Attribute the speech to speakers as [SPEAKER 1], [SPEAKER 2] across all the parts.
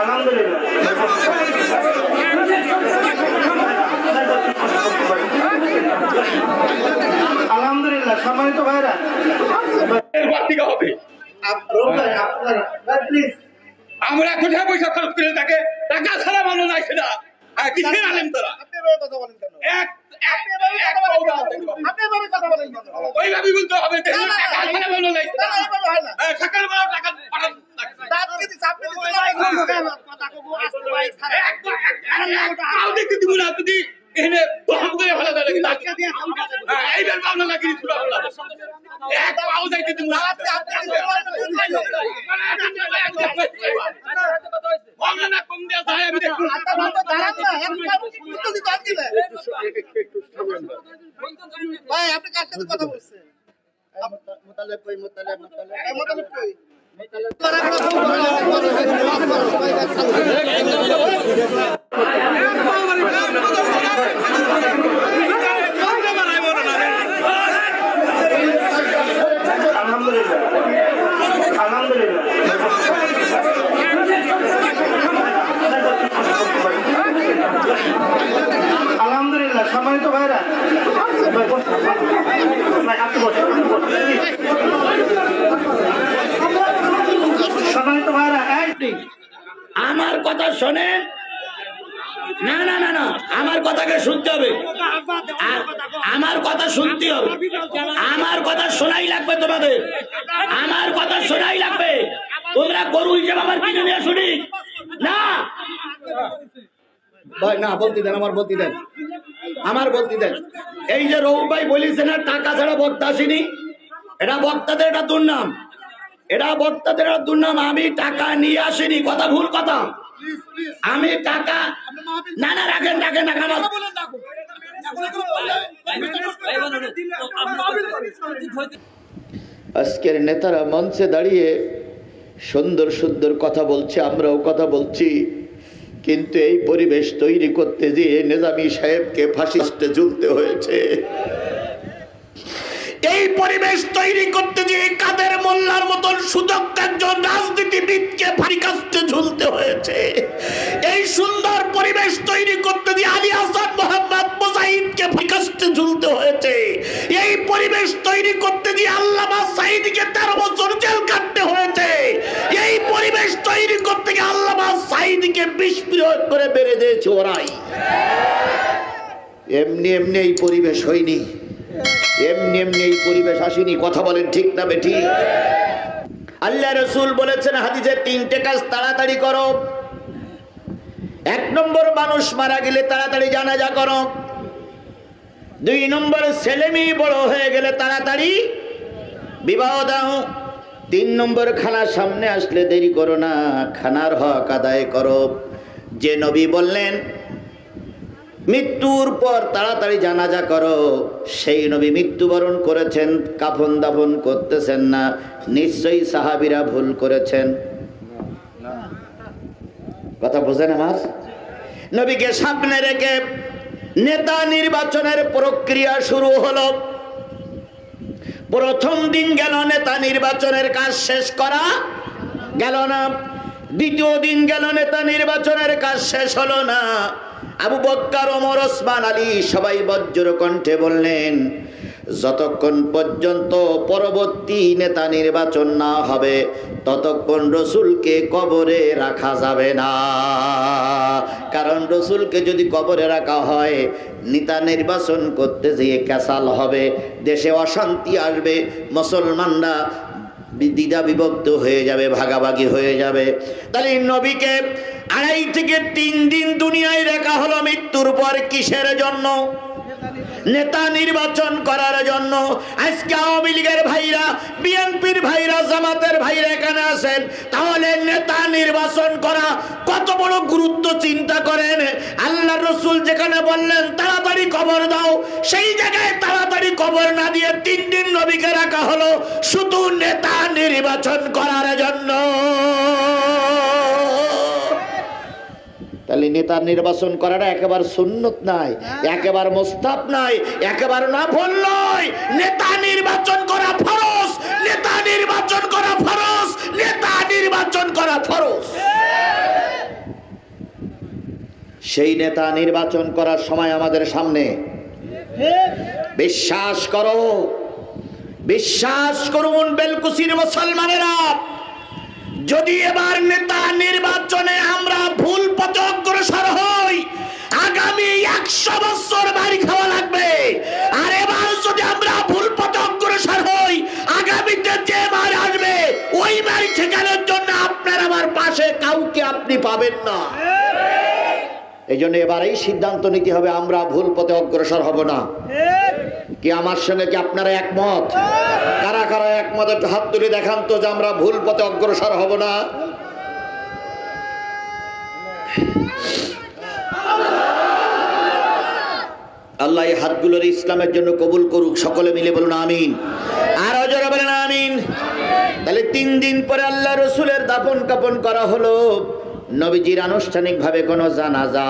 [SPEAKER 1] আলহামদুলিল্লাহ আলহামদুলিল্লাহ সম্মানিত ভাইরা হবে
[SPEAKER 2] আমরা কোথায় পয়সা খরচ করে তাকে টাকা ছাড়া মানুষ আসে না কিসের আলেম তারা ওইভাবে বলতে হবে সকালবেলা টাকা দেখতে দিব না যদি এখানে বহাম করে ফেলা যায় এইবার পাবনা লাগি এক পাও যাইতে দিব না কম দেওয়া যায় আমি দেখুন
[SPEAKER 3] ভাই আপনি কার সাথে কথা বলছেন মুতালেব কই মুতালেব কই
[SPEAKER 1] আলহামদুলিল্লাহ সম্মানিত ভাইরা সম্মানিত ভাইরা
[SPEAKER 4] আমার কথা শোনেন না না না না আমার কথাকে শুনতে হবে আমার কথা শুনতে হবে আমার কথা শোনাই লাগবে তোমাদের আমার কথা শোনাই লাগবে তোমরা গরু হিসেবে আমার পিছনে নিয়ে শুনি না ভাই না বলতে দেন আমার বলতে দেন এই যে রৌফ ভাই বলেছে না টাকা ছাড়া বক্তা আসেনি এটা বক্তাদের একটা দুর্নাম আমি টাকা নিয়ে আসিনি কথা ভুল কথা আমি টাকা না না রাখেন আজকের নেতারা মঞ্চে দাঁড়িয়ে সুন্দর সুন্দর কথা বলছে আমরাও কথা বলছি কিন্তু এই পরিবেশ তৈরি করতে গিয়ে নিজামী সাহেবকে ফাঁসিতে ঝুলতে হয়েছে এই পরিবেশ তৈরি করতে গিয়ে কাদের মোল্লার মতন সুযোগ্য একজন রাজনীতিবিদকে ফাঁসিতে ঝুলতে হয়েছে এই সুন্দর পরিবেশ তৈরি করতে গিয়ে আলী হাসান মোহাম্মদ মুজাহিদকে ফাঁসিতে ঝুলতে হয়েছে এই পরিবেশ তৈরি করতে গিয়ে আল্লামা সাঈদীকে 13 বছর জেল কাটতে হয়েছে এই পরিবেশ তৈরি করতে গিয়ে আল্লামা সাঈদীকে বিষ প্রয়োগ করে বেড়ে দিয়েছে ওরাই এমনি এমনি এই পরিবেশ হয়নি এমনি এমনি এই পরিবেশ আসেনি কথা বলেন ঠিক না বেঠি আল্লাহ রাসূল বলেছেন হাদিসে 3টে কাজ তাড়াতাড়ি করো 1 নম্বর মানুষ মারা গেলে তাড়াতাড়ি জানাজা করো 2 নম্বর ছেলেমেয়ে বড় হয়ে গেলে তাড়াতাড়ি বিবাহ দাও 3 নম্বর খানার সামনে আসলে দেরি করো না খানার হক আদায় করো যে নবী বললেন মৃত্যুর পর তাড়াতাড়ি জানাজা করো সেই নবী মৃত্যুবরণ করেছেন কাফন দাফন করতেছেন না নিশ্চয়ই সাহাবীরা ভুল করেছেন কথা বোঝেন আমার নবীকে সামনে রেখে নেতা নির্বাচনের প্রক্রিয়া শুরু হলো প্রথম দিন গেল নেতা নির্বাচনের কাজ শেষ করা গেল না দ্বিতীয় দিন গেল নেতা নির্বাচনের কাজ শেষ হলো না আবু বকর ওমর ওসমান আলী সবাই বজ্র কণ্ঠে বললেন যতক্ষণ পর্যন্ত পরবর্তী নেতা নির্বাচন না হবে ততক্ষণ রাসূলকে কবরে রাখা যাবে না কারণ রাসূলকে যদি কবরে রাখা হয় নেতা নির্বাচন করতে গিয়ে ক্যাসাল হবে দেশে অশান্তি আসবে মুসলমানরা দ্বিধা বিভক্ত হয়ে যাবে ভাগাভাগি হয়ে যাবে তাহলে নবীকে 2.5 থেকে 3 দিন দুনিয়ায় রাখা হলো মৃত্যুর পর কিসের জন্য নেতা নির্বাচন করার জন্য আজকে আওয়ামী লীগের ভাইরা বিএনপির ভাইরা জামাতের ভাইরা এখানে আছেন তাহলে নেতা নির্বাচন করা কত বড় গুরুত্ব চিন্তা করেন আল্লাহর রাসূল যেখানে বললেন তাড়াতাড়ি কবর দাও সেই জায়গায় তাড়াতাড়ি কবর না দিয়ে 3 দিন নবীকে রাখা হলো শুধু নেতা নির্বাচন করার জন্য তাহলে নেতা নির্বাচন করাটা একেবারে সুন্নত নাই একেবারে মুস্তাহাব নাই একেবারে নফল নয় নেতা নির্বাচন করা ফরজ নেতা নির্বাচন করা ফরজ নেতা নির্বাচন করা ফরজ সেই নেতা নির্বাচন করার সময় আমাদের সামনে। বিশ্বাস করো, বিশ্বাস করুন বেলকুচির মুসলমানেরা, যদি এবার নেতা নির্বাচনে আমরা ভুল পথে অগ্রসর হই, আগামী 100 বছর বাড়ি খাওয়া লাগবে। আর এবার যদি আমরা ভুল পথে অগ্রসর হই, আগামীতে যে মার আসবে ওই মার ঠেকানোর জন্য আপনার আমার পাশে কাউকে আপনি পাবেন না। এই জন্য এবার এই সিদ্ধান্ত নিতে হবে, আমরা ভুল পথে অগ্রসর হব না। কি আমার সঙ্গে কি আপনারা একমত? কারা কারা একমত একটু হাত তুলে দেখান তো যে আমরা ভুল পথে অগ্রসর হব না। আল্লাহ এই হাতগুলোর ইসলামের জন্য কবুল করুক, সকলে মিলে বলুন আমিন। আর জোরে বলেন আমিন। তাহলে 3 দিন পরে আল্লাহ রসুলের দাফন কাফন করা হলো। নবীজির আনুষ্ঠানিকভাবে কোনো জানাজা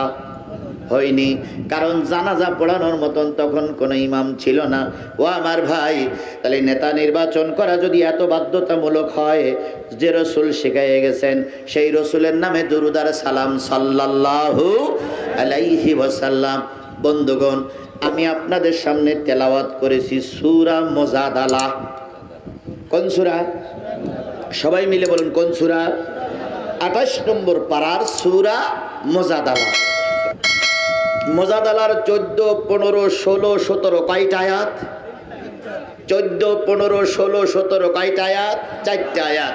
[SPEAKER 4] হয়নি, কারণ জানাজা পড়ানোর মতন তখন কোনো ইমাম ছিল না। ও আমার ভাই, তাহলে নেতা নির্বাচন করা যদি এত বাধ্যতামূলক হয়, যে রসুল শিখাইয়ে গেছেন সেই রসুলের নামে দুরূদ আর সালাম সাল্লাল্লাহু আলাইহি ওয়াসাল্লাম। বন্ধুগণ, আমি আপনাদের সামনে তেলাওয়াত করেছি সূরা মুজাদালা। কোন সূরা? সবাই মিলে বলুন কোন সূরা? 28 নম্বর পারার সূরা মুজাদালা। মুজাদালার 14, 15, 16, 17 কয়টা আয়াত? 14, 15, 16, 17 কয়টা আয়াত? 4টা আয়াত।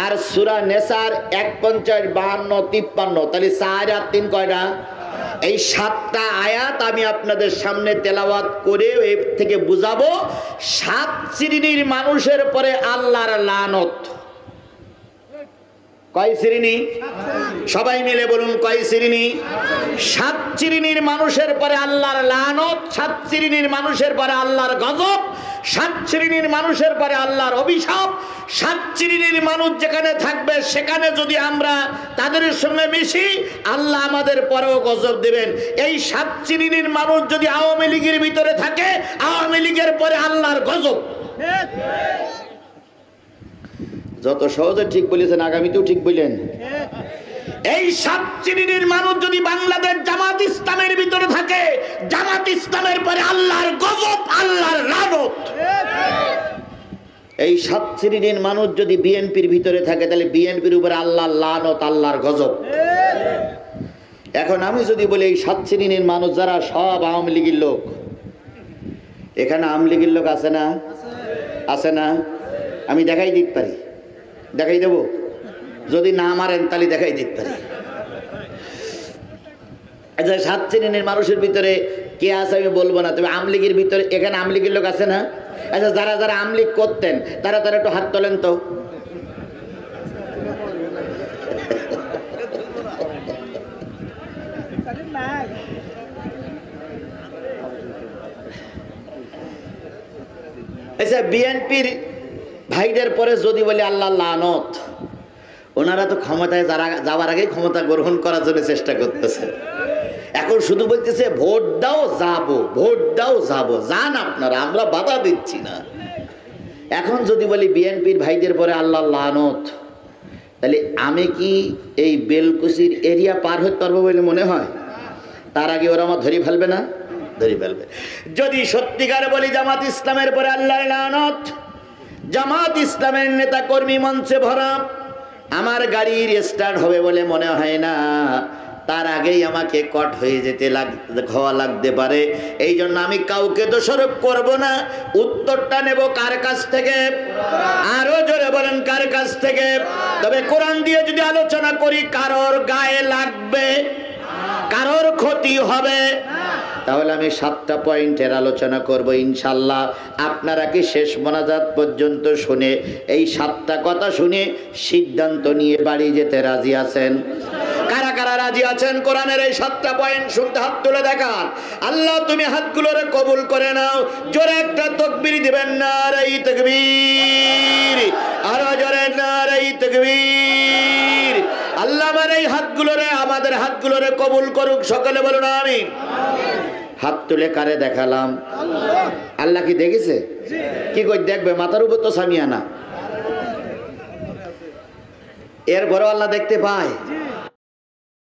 [SPEAKER 4] আর সূরা নেসার 51, 52, 53, তাহলে 4 আর 3 কয়টা? এই 7টা আয়াত আমি আপনাদের সামনে তেলাওয়াত করে এর থেকে বুঝাবো 7 শ্রেণীর মানুষের পরে আল্লাহর লানত। কয় শ্রেণী? সবাই মিলে বলুন কয় শ্রেণী? 7 শ্রেণীর মানুষের পরে আল্লাহর লানত, 7 শ্রেণীর মানুষের পরে আল্লাহর গজব, 7 শ্রেণীর মানুষের পরে আল্লাহর অভিশাপ। 7 শ্রেণীর মানুষ যেখানে থাকবে সেখানে যদি আমরা তাদের সঙ্গে মিশি, আল্লাহ আমাদের পরেও গজব দেবেন। এই 7 শ্রেণীর মানুষ যদি আওয়ামী লীগের ভিতরে থাকে, আওয়ামী লীগের পরে আল্লাহর গজব। যত সহজে ঠিক বলেছেন, আগামীতেও ঠিক বললেন। এই 7 শ্রেণীর মানুষ যদি বাংলাদেশ জামাত ইসলামের ভিতরে থাকে, জামাত ইসলামের পরে আল্লাহর গজব, আল্লাহর লানত। এই 7 শ্রেণীর মানুষ যদি বিএনপির ভিতরে থাকে, তাহলে বিএনপির উপরে আল্লাহর লানত, আল্লাহর গজব। এখন আমি যদি বলি এই 7 শ্রেণীর মানুষ যারা সব আওয়ামী লীগের লোক, এখানে আওয়ামী লীগের লোক আছে না? আছে না? আমি দেখাই দিতে পারি, দেখাই দেব। যদি না মারেন তাহলে দেখাই দিতে পারি। আচ্ছা, 7 শ্রেণীর মানুষের ভিতরে কে আছে আমি বলবো না, তবে আওয়ামী লীগের ভিতরে এখানে আওয়ামী লীগের লোক আছে না? আচ্ছা, যারা যারা আওয়ামী লীগ করতেন তারা তারা একটু হাত তোলেন তো। আচ্ছা, বিএনপির ভাইদের পরে যদি বলি আল্লাহ লানত, ওনারা তো ক্ষমতায় যাওয়ার আগেই ক্ষমতা গ্রহণ করার জন্য চেষ্টা করতেছে। এখন শুধু বলতেছে ভোট দাও যাবো, ভোট দাও যাবো। যান আপনারা, আমরা বাধা দিচ্ছি না। এখন যদি বলি বিএনপির ভাইদের পরে আল্লাহ লানত, তাহলে আমি কি এই বেলকুচির এরিয়া পার হতে পারবো বলে মনে হয়? তার আগে ওরা আমার ধরে ফেলবে না? ধরে ফেলবে। যদি সত্যিকার বলি জামাত ইসলামের পরে আল্লাহর লানত, জামাত ইসলামের নেতা কর্মী মঞ্চে ভরা, আমার গাড়ির স্টার্ট হবে বলে মনে হয় না। তার আগেই আমাকে কট হয়ে যেতে হওয়া লাগতে পারে। এই জন্য আমি কাউকে দোষারোপ করব না। উত্তরটা নেব কার কাছ থেকে? আরো জোরে বলেন কার কাছ থেকে? তবে কোরআন দিয়ে যদি আলোচনা করি, কারোর গায়ে লাগবে, কারোর ক্ষতি হবে, তাহলে আমি 7টা পয়েন্টের আলোচনা করব ইনশাল্লাহ। আপনারা কি শেষ মোনাজাত পর্যন্ত শুনে এই 7টা কথা শুনে সিদ্ধান্ত নিয়ে বাড়ি যেতে রাজি আছেন? কারা কারা রাজি আছেন কোরআনের এই 7টা পয়েন্ট শুনতে? হাত তুলে দেখান। আল্লাহ তুমি হাতগুলোরে কবুল করে নাও। জোরে একটা তাকবীর দিবেন, নারায়ে তাকবীর। আরো জোরে নারায়ে তাকবীর। আল্লাহ আমার এই হাতগুলোরে, আমাদের হাতগুলোরে কবুল করুক, সকলে বলুন আমিন। হাত তুলে কারে দেখালাম? আল্লাহ কি দেখেছে? কি কই দেখবে? মাথার উপর তো সামিয়ানা, এর বড় আল্লাহ দেখতে পায়।